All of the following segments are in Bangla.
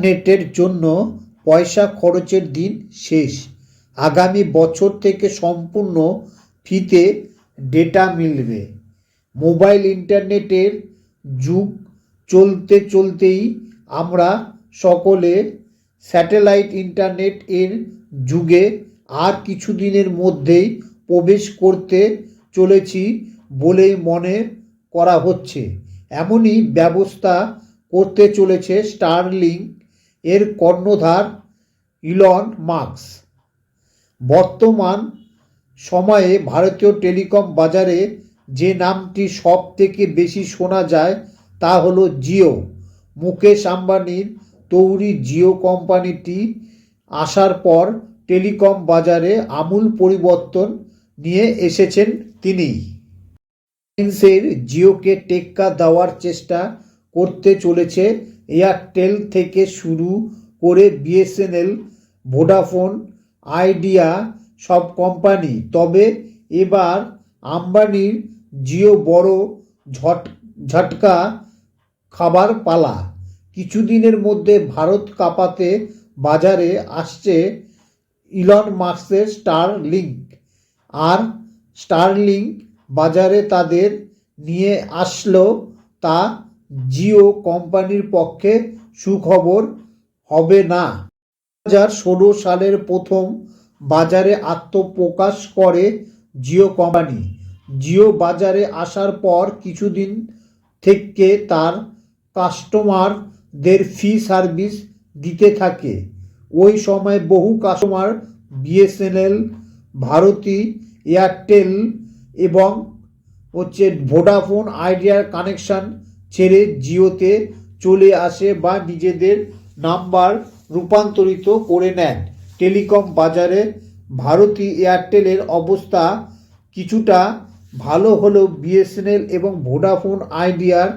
ইন্টারনেটের জন্য পয়সা খরচের দিন শেষ। আগামী বছর থেকে সম্পূর্ণ ফ্রিতে ডেটা মিলবে। মোবাইল ইন্টারনেটের যুগ চলতে চলতেই আমরা সকলে স্যাটেলাইট ইন্টারনেট এর যুগে আর কিছুদিনের মধ্যেই প্রবেশ করতে চলেছি বলেই মনে করা হচ্ছে। এমনই ব্যবস্থা করতে চলেছে স্টারলিংক এর কর্ণধার ইলন মাস্ক। বর্তমান সময়ে ভারতীয় টেলিকম বাজারে যে নামটি সব থেকে বেশি শোনা যায় তা হলো জিও। মুকেশ আম্বানির তৈরি জিও কোম্পানিটি আসার পর টেলিকম বাজারে আমূল পরিবর্তন নিয়ে এসেছেন তিনি। রিলায়েন্সের জিওকে টেক্কা দেওয়ার চেষ্টা করতে চলেছে এয়ারটেল থেকে শুরু করে বিএসএনএল, ভোডাফোন, আইডিয়া সব কোম্পানি। তবে এবার আম্বানির জিও বড় ঝটকা খাবার পালা। কিছুদিনের মধ্যে ভারত কাঁপাতে বাজারে আসছে ইলন মাস্কের স্টারলিংক। আর স্টারলিংক বাজারে তাদের নিয়ে আসলো তা জিও কোম্পানির পক্ষে সুখবর হবে না। 2016 সালের প্রথম বাজারে আত্মপ্রকাশ করে জিও কোম্পানি। জিও বাজারে আসার পর কিছুদিন থেকে তার কাস্টমারদের ফ্রি সার্ভিস দিতে থাকে। ওই সময় বহু কাস্টমার বিএসএনএল, ভারতী এয়ারটেল এবং ভোডাফোন আইডিয়ার কানেকশন ছেড়ে জিওতে চলে আসে বা নিজেদের নাম্বার রূপান্তরিত করে নেন। টেলিকম বাজারে ভারতী এয়ারটেলের অবস্থা কিছুটা ভালো হলেও বিএসএনএল এবং ভোডাফোন আইডিয়ার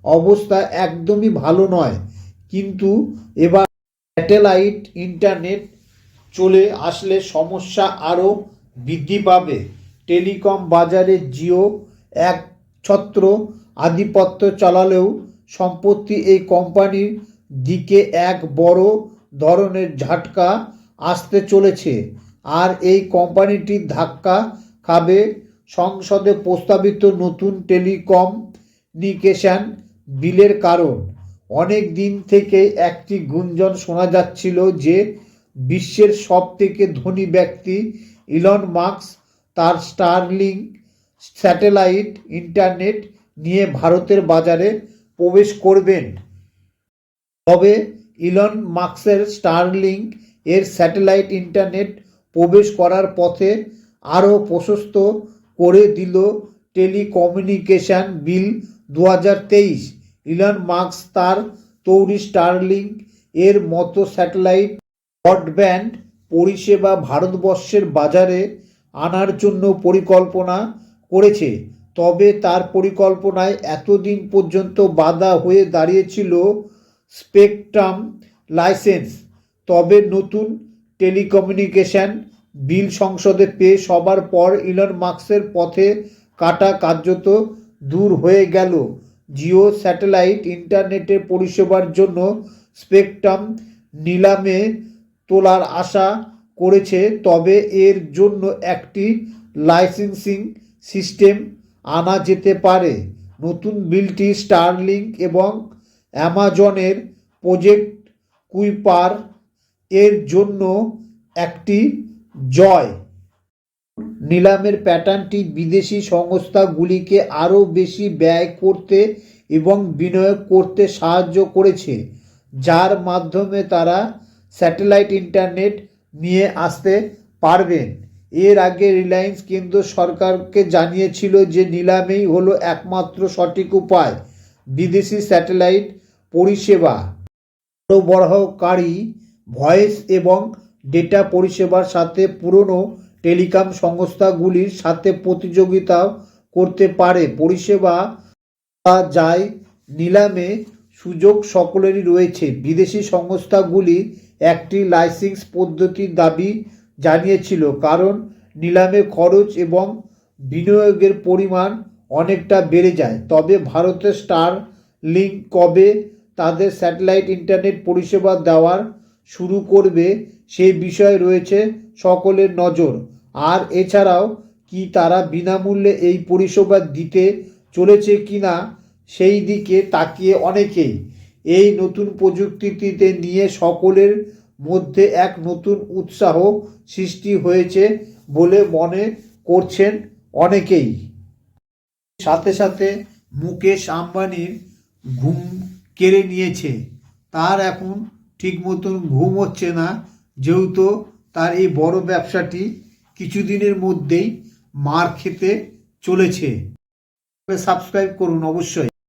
অবস্থা একদমই ভালো নয়। কিন্তু এবার স্যাটেলাইট ইন্টারনেট চলে আসলে সমস্যা আরও বৃদ্ধি পাবে। টেলিকম বাজারে জিও একছত্র আধিপত্য চালালেও সম্প্রতি এই কোম্পানির দিকে এক বড় ধরনের ঝাটকা আসতে চলেছে। আর এই কোম্পানিটি ধাক্কা খাবে সংসদে প্রস্তাবিত নতুন টেলিকমিউনিকেশন বিলের কারণ। অনেক দিন থেকে একটি গুঞ্জন শোনা যাচ্ছিল যে বিশ্বের সবথেকে ধনী ব্যক্তি ইলন মাস্ক তার স্টারলিংক স্যাটেলাইট ইন্টারনেট নিয়ে ভারতের বাজারে প্রবেশ করবেন। তবে ইলন মাস্কের স্টারলিংক এর স্যাটেলাইট ইন্টারনেট প্রবেশ করার পথে আরও প্রশস্ত করে দিল টেলিকমিউনিকেশন বিল 2023। ইলন মাস্ক তার তৈরি স্টারলিংক এর মতো স্যাটেলাইট ব্রডব্যান্ড পরিষেবা ভারতবর্ষের বাজারে আনার জন্য পরিকল্পনা করেছে। তবে তার পরিকল্পনায় এতদিন পর্যন্ত বাধা হয়ে দাঁড়িয়েছিল স্পেকট্রাম লাইসেন্স। তবে নতুন টেলিকমিউনিকেশন বিল সংসদে পেশ হবার পর ইলন মাস্কের পথে কাটা কার্যত দূর হয়ে গেল। জিও স্যাটেলাইট ইন্টারনেটের পরিষেবার জন্য স্পেকট্রাম নিলামে তোলার আশা করেছে। তবে এর জন্য একটি লাইসেন্সিং সিস্টেম আনা যেতে পারে। নতুন বিলটি স্টারলিংক এবং অ্যামাজনের প্রজেক্ট কুইপার এর জন্য একটি জয়। নিলামের প্যাটার্নটি বিদেশি সংস্থাগুলিকে আরও বেশি ব্যয় করতে এবং বিনিয়োগ করতে সাহায্য করেছে, যার মাধ্যমে তারা স্যাটেলাইট ইন্টারনেট নিয়ে আসতে পারবেন। এর আগে রিলায়েন্স কেন্দ্র সরকারকে জানিয়েছিল যে নিলামেই হলো একমাত্র সঠিক উপায় বিদেশি স্যাটেলাইট পরিষেবা সরবরাহকারী ভয়েস এবং ডেটা পরিষেবার সাথে পুরনো টেলিকম সংস্থাগুলির সাথে প্রতিযোগিতা করতে পারে। পরিষেবা যায় নিলামে সুযোগ সকলেরই রয়েছে। বিদেশি সংস্থাগুলি একটি লাইসেন্স পদ্ধতির দাবি জানিয়েছিল, কারণ নিলামে খরচ এবং বিনিয়োগের পরিমাণ অনেকটা বেড়ে যায়। তবে ভারতের স্টারলিংক কবে তাদের স্যাটেলাইট ইন্টারনেট পরিষেবা দেওয়ার শুরু করবে সেই বিষয়ে রয়েছে সকলের নজর। আর এছাড়াও কি তারা বিনামূল্যে এই পরিষেবা দিতে চলেছে কিনা সেই দিকে তাকিয়ে অনেকেই এই নতুন প্রযুক্তিটিতে নিয়ে সকলের মধ্যে এক নতুন উৎসাহ সৃষ্টি হয়েছে বলে মনে করছেন অনেকেই। সাথে সাথে মুকেশ আম্বানির ঘুম কেড়ে নিয়েছে। তার এখন ঠিক মতন ঘুম হচ্ছে না, যেহেতু তার এই বড় ব্যবসাটি কিছুদিনের মধ্যেই মার খেতে চলেছে। সাবস্ক্রাইব করুন অবশ্যই।